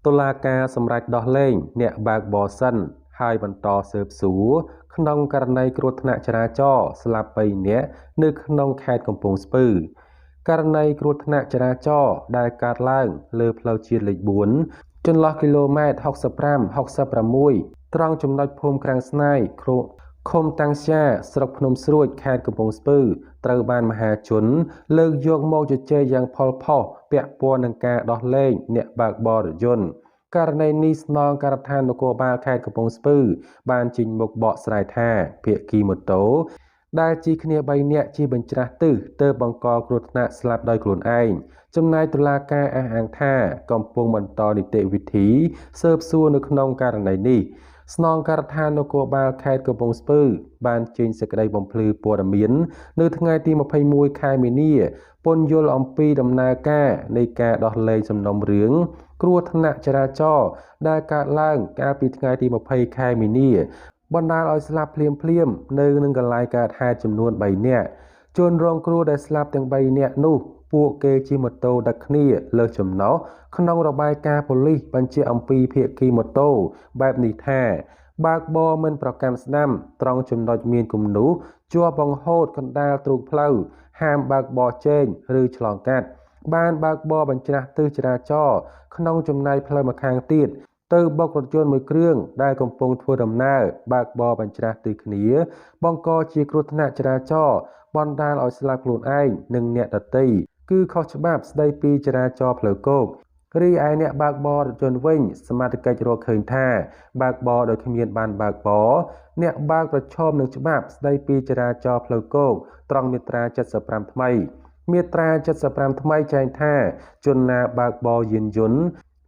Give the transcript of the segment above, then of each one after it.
តុលាការសម្រេចដោះលែងអ្នកបើកបរសិនហើយបន្តស៊ើបសួរក្នុងករណីគ្រោះថ្នាក់ចរាចរណ៍ស្លាប់3នាក់នៅក្នុងខេត្តកំពង់ស្ពឺករណីគ្រោះថ្នាក់ចរាចរណ៍ដែលកើតឡើងលើផ្លូវជាតិលេខ4ចន្លោះគីឡូម៉ែត្រ65-66ត្រង់ចំណុចភូមិក្រាំងស្នាយឃុំតាំងស្យាស្រុកភ្នំស្រួចខេត្តកំពង់ស្ពឺត្រូវបានមហាជនលើកយកមកជជែកយ៉ាងផុសផុសពាក់ព័ន្ធនឹងការដោះលែងអ្នកបើកបររថយន្តករណីនេះស្នងការដ្ឋាននគរបាលខេត្តកំពង់ស្ពឺបានចេញមុខបកស្រាយថាភាគីម៉ូតូដែលជិះគ្នា3នាក់ជិះបញ្ច្រាស់ទិសទើបបង្កគ្រោះថ្នាក់ស្លាប់ដោយខ្លួនឯងចំណែកតុលាការអះអាងថាកំពុងបន្តនីតិវិធីស៊ើបសួរនៅក្នុងករណីនេះស្នងការដ្ឋាននគរបាលខេត្តកំពង់ស្ពឺបានចេញសេចក្តីបំភ្លឺព័ត៌មាននៅថ្ងៃទី21ខែមីនាពន្យល់អំពីដំណើរការនៃការដោះលែងសំណុំរឿងគ្រោះថ្នាក់ចរាចរណ៍ដែលកើតឡើងកាលពីថ្ងៃទី20ខែមីនាបណ្ដាលឲ្យស្លាប់ភ្លាមៗនៅនឹងកន្លែងកើតហេតុចំនួន3នាក់ជនរងគ្រោះដែលស្លាប់ទាំង3នាក់នោះពួកគេជិះម៉ូតូដឹកគ្នាលើសចំណុះក្នុងរបាយការណ៍ប៉ូលីសបញ្ជាក់អំពីភាគីម៉ូតូបែបនេះថាបើកបរមិនប្រកាន់ស្ដាំត្រង់ចំណុចមានគំនូសជាប់បង្ហូតកណ្ដាលទ្រូងផ្លូវហាមបើកបរជែងឬឆ្លងកាត់បានបើកបរបញ្ច្រាស់ទិសចរាចរណ៍ក្នុងចំណែកផ្លូវម្ខាងទៀតទៅបុករថយន្តមួយគ្រឿងដែលកំពុងធ្វើដំណើរបើកបរបញ្ច្រាស់ទិសគ្នាបង្កជាគ្រោះថ្នាក់ចរាចរណ៍បណ្ដាលឲ្យស្លាប់ខ្លួនឯងនិងអ្នកដទៃគឺខុសច្បាប់ស្ដីពីចរាចរណ៍ផ្លូវគោករីឯអ្នកបើកបររថយន្តវិញសមត្ថកិច្ចរកឃើញថាបើកបរដោយគ្មានបានបើកបរអ្នកបើកប្រឈមនឹងច្បាប់ស្ដីពីចរាចរណ៍ផ្លូវគោកត្រង់មាត្រា75ថ្មីមាត្រា75ថ្មីចែងថាជនណាបើកបរយានយន្ត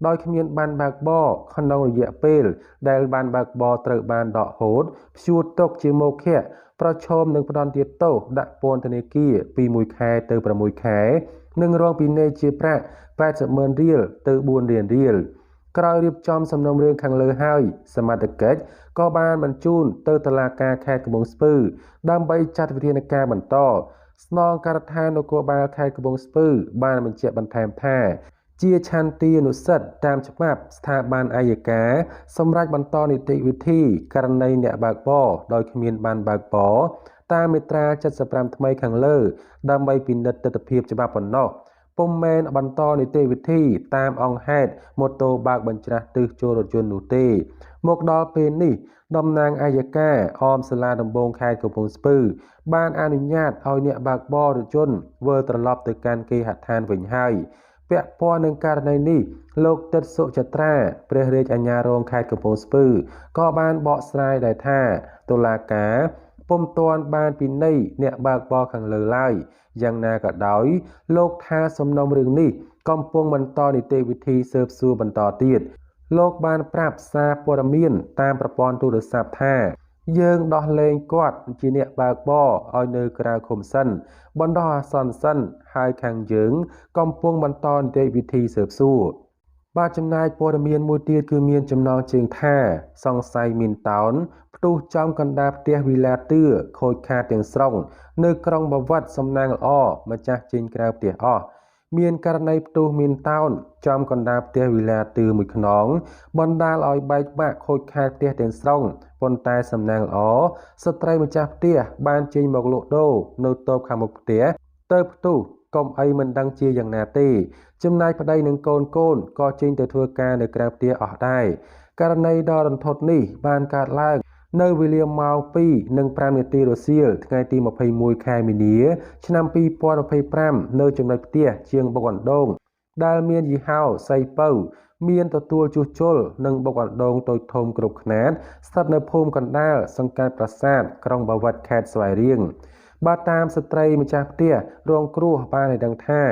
ដោយគ្មានបានបើកបរក្នុងរយៈពេលដែលបានបើកបរត្រូវបានដកហូតព្យួរទុកជាមោឃៈប្រឈមនឹងផ្ដន្ទាទោសដាក់ពន្ធនាគារពី1ខែទៅ6ខែនិងរងពិន័យជាប្រាក់80,000រៀលទៅ4លានរៀលក្រោយរៀបចំសំណុំរឿងខាងលើហើយសមត្ថកិច្ចក៏បានបញ្ជូនទៅតុលាការខេត្តកំពង់ស្ពឺដើម្បីចាត់វិធានការបន្តស្នងការដ្ឋាននគរបាលខេត្តកំពង់ស្ពឺបានបញ្ជាក់បន្ថែមថាជាឆន្ទានុសិទ្ធិតាមច្បាប់ស្ថាប័នអัยការសម្រាប់បន្តនីតិវិធីករណីអ្នកបើកបរដោយគ្មានបានបើកបរតាមមាត្រា75ថ្មីខាងលើដើម្បីពិនិត្យទិដ្ឋភាពច្បាប់ប៉ុណ្ណោះពុំមែនបន្តនីតិវិធីតាមអង្គហេតុម៉ូតូបើកបញ្ច្រាស់ទិសចូលរថយន្តនោះទេមកដល់ពេលនេះតំណាងអัยការអមសាលាដំបងខេត្តកំពង់ស្ពឺបានអនុញ្ញាតឲ្យអ្នកបើកបររថយន្តវិលត្រឡប់ទៅកាន់គេហដ្ឋានវិញហើយពាក់ព័ន្ធនឹងករណីនេះលោកទិតសុចត្រាព្រះរាជអាជ្ញារងខេត្តកំពង់ស្ពឺក៏បានបកស្រាយដែរថាតុលាការពុំទាន់បានពិន័យអ្នកបើកបរខាងលើឡើយយ៉ាងណាក៏ដោយលោកថាសំណុំរឿងនេះកំពុងបន្តនីតិវិធីស៊ើបសួរបន្តទៀតលោកបានប្រាប់សារព័ត៌មានតាមប្រព័ន្ធទូរស័ព្ទថាយើងដោះលែងគាត់ជាអ្នកបើកបរឲ្យនៅក្រៅឃុំសិនបណ្ដោះអាសន្នសិនហើយខាងយើងកំពុងបន្តនីតិវិធីស៊ើបសួរបាទចំណែកព័ត៌មានមួយទៀតគឺមានចំណងជើងថាសង្ស័យមានតោនផ្ទុះចំកណ្ដាលផ្ទះវិឡាទឿខូចខាតទាំងស្រុងនៅក្រុងបាវិតសំណាងល្អម្ចាស់ចេញក្រៅផ្ទះអស់មានករណីផ្ទុះមានតោនចំកណ្ដាលផ្ទះវិឡាទឿមួយខ្នងបណ្ដាលឲ្យបែកបាក់ខូចខាតផ្ទះទាំងស្រុងប៉ុន្តែសំណាងល្អស្ត្រីម្ចាស់ផ្ទះបានចេញមកលក់ដូរនៅតូបខាងមុខផ្ទះទៅផ្ទុះកុំអីមិនដឹងជាយ៉ាងណាទេចំណែកប្តីនិងកូនក៏ចេញទៅធ្វើការនៅក្រៅផ្ទះអស់ដែរករណីដ៏រន្ធត់នេះបានកើតឡើងនៅវេលាម៉ោង 2:05 នាទីរសៀលថ្ងៃទី21ខែមីនាឆ្នាំ2025នៅចំណុចផ្ទះជាងបុកអណ្ដូងដែលមានយីហោសៃពៅមានទទួលជួសជុលនិងបុកអណ្ដូងតូចធំគ្រប់ខ្នាតស្ថិតនៅភូមិកណ្ដាលសង្កាត់ប្រាសាទក្រុងបាវិតខេត្តស្វាយរៀងបាទតាមស្ត្រីម្ចាស់ផ្ទះរងគ្រោះបានឲ្យដឹងថា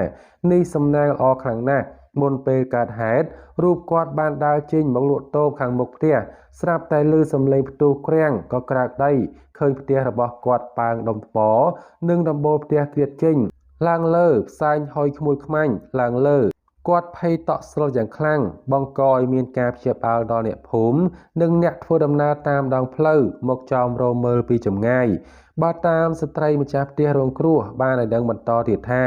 នេះសំណាងល្អខ្លាំងណាស់មុនពេលកើតហេតុរូបគាត់បានដើរចេញមកលក់តូបខាងមុខផ្ទះស្រាប់តែឮសំឡេងផ្ទុះក្រាំងក៏ក្រើកដីឃើញផ្ទះរបស់គាត់ប៉ើងដុំថ្មនិងដំបូលផ្ទះគ្រៀតចេញឡើងលើផ្សែងហុយខ្មួលខ្មាញ់ឡើងលើ គាត់ភ័យតក់ស្លុតយ៉ាងខ្លាំងបង្កឲ្យមានការភ្ញាក់ផ្អើលដល់អ្នកភូមិនិងអ្នកធ្វើដំណើរតាមដងផ្លូវមកចោមរោមមើលពីចម្ងាយបើតាមស្ត្រីម្ចាស់ផ្ទះរងគ្រោះបានឲ្យដឹងបន្តទៀតថា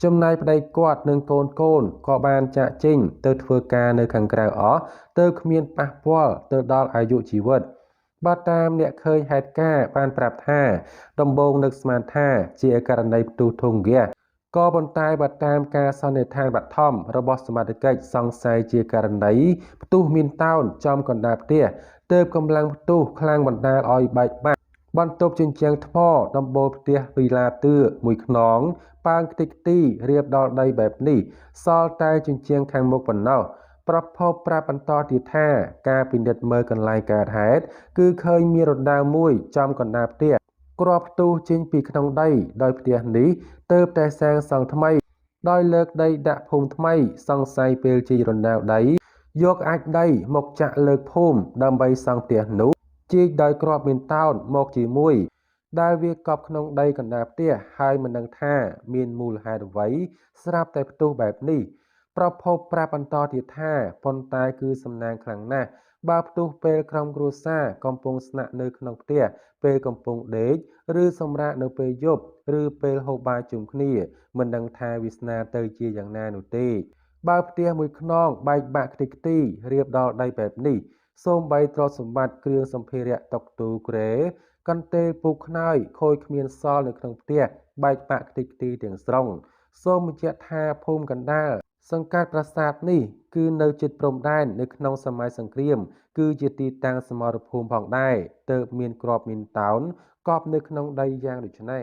ចំណែកប្តីគាត់និងកូនក៏បានចាកចេញទៅធ្វើការនៅខាងក្រៅអស់ទៅគ្មានប៉ះពាល់ទៅដល់អាយុជីវិតបើតាមអ្នកឃើញហេតុការណ៍បានប្រាប់ថាដំបូងនឹកស្មានថាជាករណីផ្ទុះធុងហ្គាសក៏ប៉ុន្តែបើតាមការសន្និដ្ឋានបឋមរបស់សមត្ថកិច្ចសង្ស័យជាករណីផ្ទុះមានតោនចំកណ្ដាលផ្ទះទើបកម្លាំងផ្ទុះខ្លាំងបណ្ដាលឲ្យបែកបាក់បន្ទប់ជញ្ជាំងថ្មដំបូលផ្ទះពីឡាទឿមួយខ្នងប៉ើងខ្ទេចខ្ទីរៀបដល់ដីបែបនេះសល់តែជញ្ជាំងខាងមុខប៉ុណ្ណោះប្រភពប្រាប់បន្តទៀតថាការពិនិត្យមើលកន្លែងកើតហេតុគឺឃើញមានរណ្ដៅមួយចំកណ្ដាលផ្ទះគ្រាប់ផ្ទុះចេញពីក្នុងដីដោយផ្ទះនេះទើបតែសាងសង់ថ្មីដោយលើកដីដាក់ភូមិថ្មីសង្ស័យពេលជីករណ្ដៅដីយកអាចដីមកចាក់លើកភូមិដើម្បីសង់ផ្ទះនោះជីកដោយគ្រាប់មានតោនមកជាមួយដែលវាកប់ក្នុងដីកណ្ដាលផ្ទះហើយមិនដឹងថាមានមូលហេតុអ្វីស្រាប់តែផ្ទុះបែបនេះប្រភពប្រាប់បន្តទៀតថាប៉ុន្តែគឺសំណាងខ្លាំងណាស់បើផ្ទុះពេលក្រុមគ្រួសារកំពុងស្នាក់នៅក្នុងផ្ទះពេលកំពុងដេកឬសម្រាកនៅពេលយប់ឬពេលហូបបាយជុំគ្នាមិនដឹងថាវាសនាទៅជាយ៉ាងណានោះទេបើផ្ទះមួយខ្នងបែកបាក់ខ្ទេចខ្ទីរៀបដល់ដីបែបនេះសូម្បីទ្រព្យសម្បត្តិគ្រឿងសម្ភារៈតុកទូក្រែកន្ទេលពូកខ្នើយខូចគ្មានសល់នៅក្នុងផ្ទះបែកបាក់ខ្ទេចខ្ទីទាំងស្រុងសូមបញ្ជាក់ថាភូមិកណ្ដាលសង្កាត់ប្រាសាទនេះគឺនៅជិតព្រំដែននៅក្នុងសម័យសង្គ្រាមគឺជាទីតាំងសមរភូមិផងដែរទើបមានគ្រាប់មីនតោនកប់នៅក្នុងដីយ៉ាងដូចនេះ